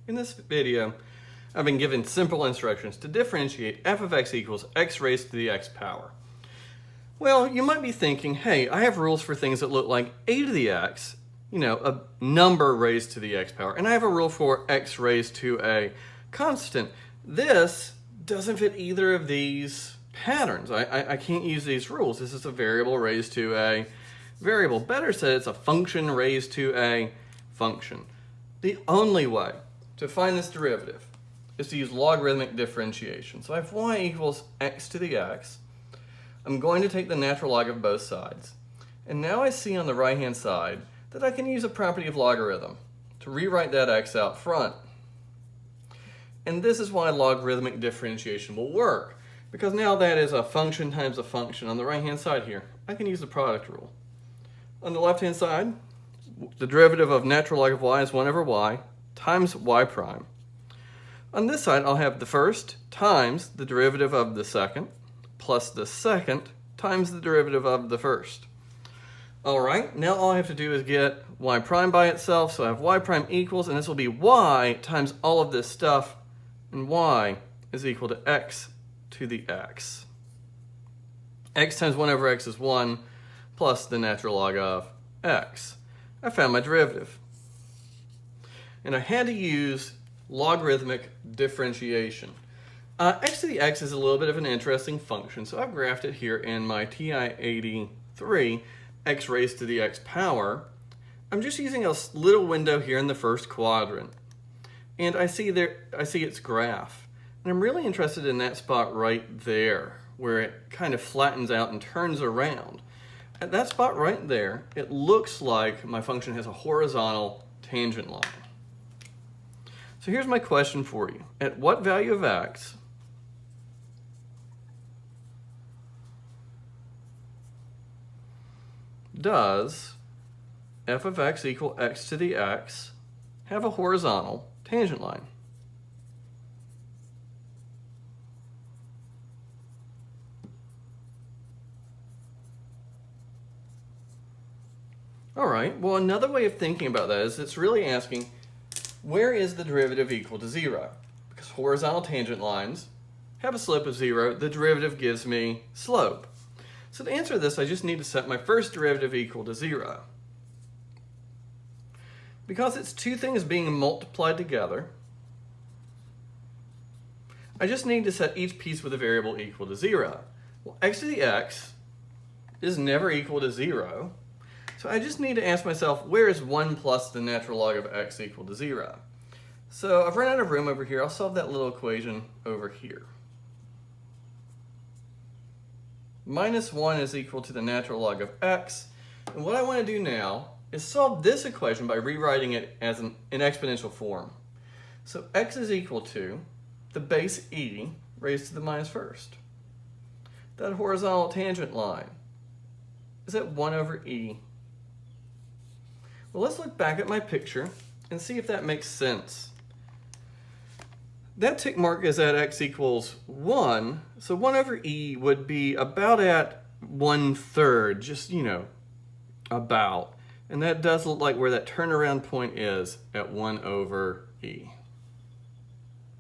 In this video, I've been given simple instructions to differentiate f of x equals x raised to the x power. Well, you might be thinking, hey, I have rules for things that look like a to the x, a number raised to the x power, and I have a rule for x raised to a constant. This doesn't fit either of these patterns. I can't use these rules. This is a variable raised to a variable. Better said, it's a function raised to a function. The only way to find this derivative is to use logarithmic differentiation. So I have y equals x to the x. I'm going to take the natural log of both sides. And now I see on the right-hand side that I can use a property of logarithm to rewrite that x out front. And this is why logarithmic differentiation will work, because now that is a function times a function. On the right-hand side here, I can use the product rule. On the left-hand side, the derivative of natural log of y is 1 over y times y prime. On this side, I'll have the first times the derivative of the second plus the second times the derivative of the first. All right, now all I have to do is get y prime by itself, so I have y prime equals, and this will be y times all of this stuff, and y is equal to x to the x. X times 1 over x is 1, plus the natural log of x. I found my derivative. And I had to use logarithmic differentiation. X to the x is a little bit of an interesting function, so I've graphed it here in my TI-83, x raised to the x power. I'm just using a little window here in the first quadrant. And I see its graph. And I'm really interested in that spot right there, where it kind of flattens out and turns around. At that spot right there, it looks like my function has a horizontal tangent line. So here's my question for you. At what value of x does f of x equal x to the x have a horizontal tangent line? All right, well, another way of thinking about that is it's really asking, where is the derivative equal to 0? Because horizontal tangent lines have a slope of 0. The derivative gives me slope. So to answer this, I just need to set my first derivative equal to 0. Because it's two things being multiplied together, I just need to set each piece with a variable equal to 0. Well, x to the x is never equal to 0. So I just need to ask myself, where is 1 plus the natural log of x equal to 0? So I've run out of room over here. I'll solve that little equation over here. Minus 1 is equal to the natural log of x. And what I want to do now is solve this equation by rewriting it as in exponential form. So x is equal to the base e raised to the minus first. That horizontal tangent line is at 1 over e. Well, let's look back at my picture and see if that makes sense. That tick mark is at x equals 1, so 1 over e would be about at 1/3, just, about. And that does look like where that turnaround point is at 1 over e.